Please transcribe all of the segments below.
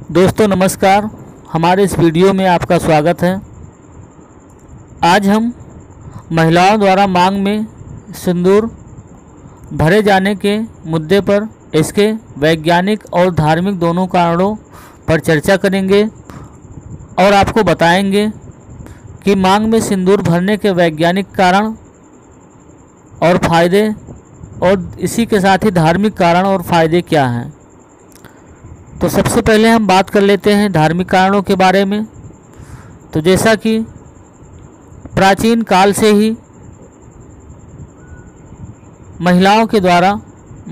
दोस्तों नमस्कार। हमारे इस वीडियो में आपका स्वागत है। आज हम महिलाओं द्वारा मांग में सिंदूर भरे जाने के मुद्दे पर इसके वैज्ञानिक और धार्मिक दोनों कारणों पर चर्चा करेंगे और आपको बताएंगे कि मांग में सिंदूर भरने के वैज्ञानिक कारण और फायदे और इसी के साथ ही धार्मिक कारण और फायदे क्या हैं। तो सबसे पहले हम बात कर लेते हैं धार्मिक कारणों के बारे में। तो जैसा कि प्राचीन काल से ही महिलाओं के द्वारा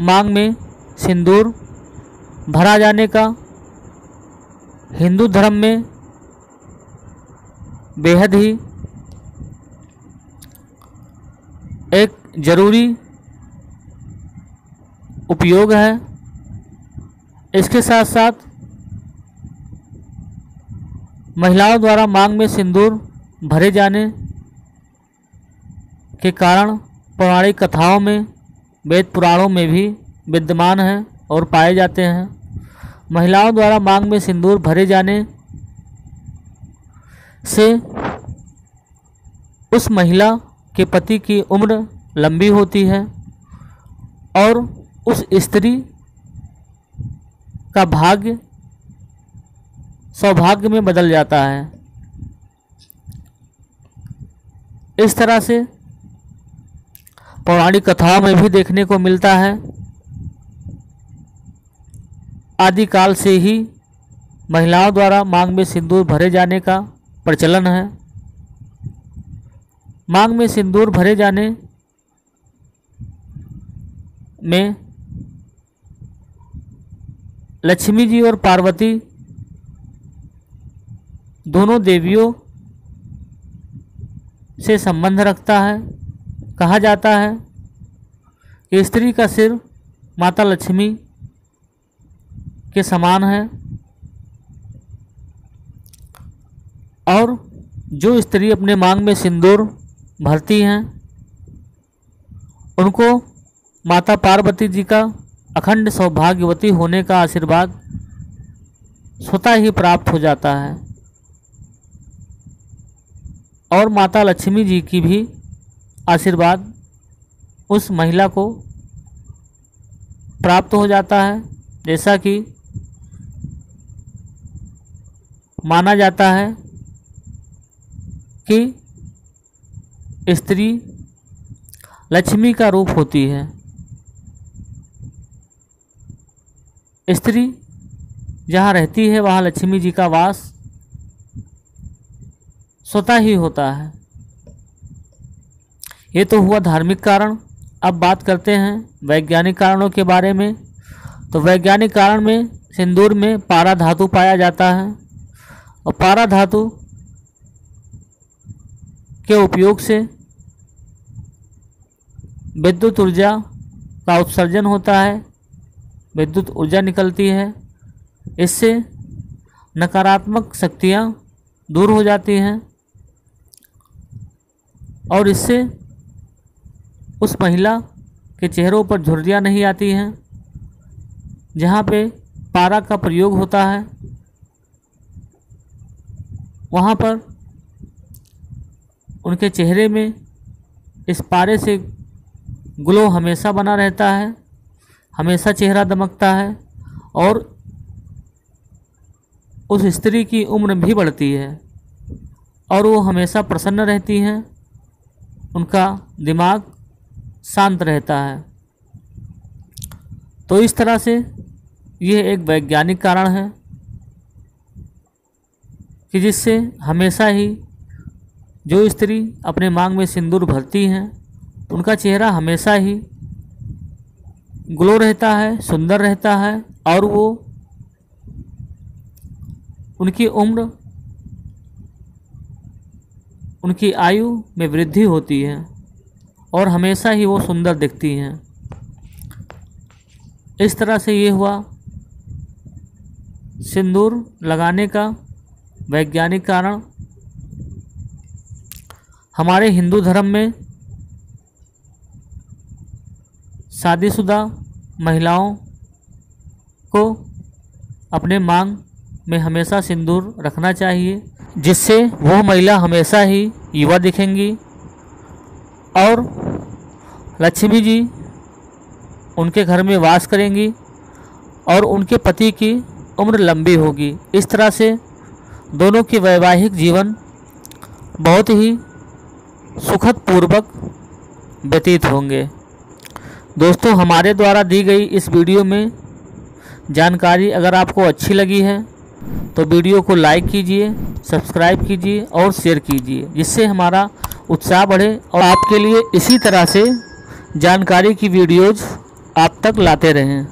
मांग में सिंदूर भरा जाने का हिंदू धर्म में बेहद ही एक जरूरी उपयोग है। इसके साथ साथ महिलाओं द्वारा मांग में सिंदूर भरे जाने के कारण पौराणिक कथाओं में, वेद पुराणों में भी विद्यमान हैं और पाए जाते हैं। महिलाओं द्वारा मांग में सिंदूर भरे जाने से उस महिला के पति की उम्र लंबी होती है और उस स्त्री का भाग्य सौभाग्य में बदल जाता है। इस तरह से पौराणिक कथाओं में भी देखने को मिलता है। आदिकाल से ही महिलाओं द्वारा मांग में सिंदूर भरे जाने का प्रचलन है। मांग में सिंदूर भरे जाने में लक्ष्मी जी और पार्वती दोनों देवियों से संबंध रखता है। कहा जाता है कि स्त्री का सिर माता लक्ष्मी के समान है और जो स्त्री अपने मांग में सिंदूर भरती हैं उनको माता पार्वती जी का अखंड सौभाग्यवती होने का आशीर्वाद स्वतः ही प्राप्त हो जाता है और माता लक्ष्मी जी की भी आशीर्वाद उस महिला को प्राप्त हो जाता है। जैसा कि माना जाता है कि स्त्री लक्ष्मी का रूप होती है। स्त्री जहाँ रहती है वहाँ लक्ष्मी जी का वास स्वतः ही होता है। ये तो हुआ धार्मिक कारण। अब बात करते हैं वैज्ञानिक कारणों के बारे में। तो वैज्ञानिक कारण में सिंदूर में पारा धातु पाया जाता है और पारा धातु के उपयोग से विद्युत ऊर्जा का उत्सर्जन होता है, विद्युत ऊर्जा निकलती है। इससे नकारात्मक शक्तियाँ दूर हो जाती हैं और इससे उस महिला के चेहरों पर झुर्रियाँ नहीं आती हैं। जहाँ पे पारा का प्रयोग होता है वहाँ पर उनके चेहरे में इस पारे से ग्लो हमेशा बना रहता है, हमेशा चेहरा दमकता है और उस स्त्री की उम्र भी बढ़ती है और वो हमेशा प्रसन्न रहती हैं, उनका दिमाग शांत रहता है। तो इस तरह से यह एक वैज्ञानिक कारण है कि जिससे हमेशा ही जो स्त्री अपने मांग में सिंदूर भरती हैं उनका चेहरा हमेशा ही ग्लो रहता है, सुंदर रहता है और वो उनकी उम्र, उनकी आयु में वृद्धि होती है और हमेशा ही वो सुंदर दिखती हैं। इस तरह से ये हुआ सिंदूर लगाने का वैज्ञानिक कारण। हमारे हिंदू धर्म में शादीशुदा महिलाओं को अपने मांग में हमेशा सिंदूर रखना चाहिए, जिससे वह महिला हमेशा ही युवा दिखेंगी और लक्ष्मी जी उनके घर में वास करेंगी और उनके पति की उम्र लंबी होगी। इस तरह से दोनों के वैवाहिक जीवन बहुत ही सुखद पूर्वक व्यतीत होंगे। दोस्तों, हमारे द्वारा दी गई इस वीडियो में जानकारी अगर आपको अच्छी लगी है तो वीडियो को लाइक कीजिए, सब्सक्राइब कीजिए और शेयर कीजिए, जिससे हमारा उत्साह बढ़े और आपके लिए इसी तरह से जानकारी की वीडियोज़ आप तक लाते रहें।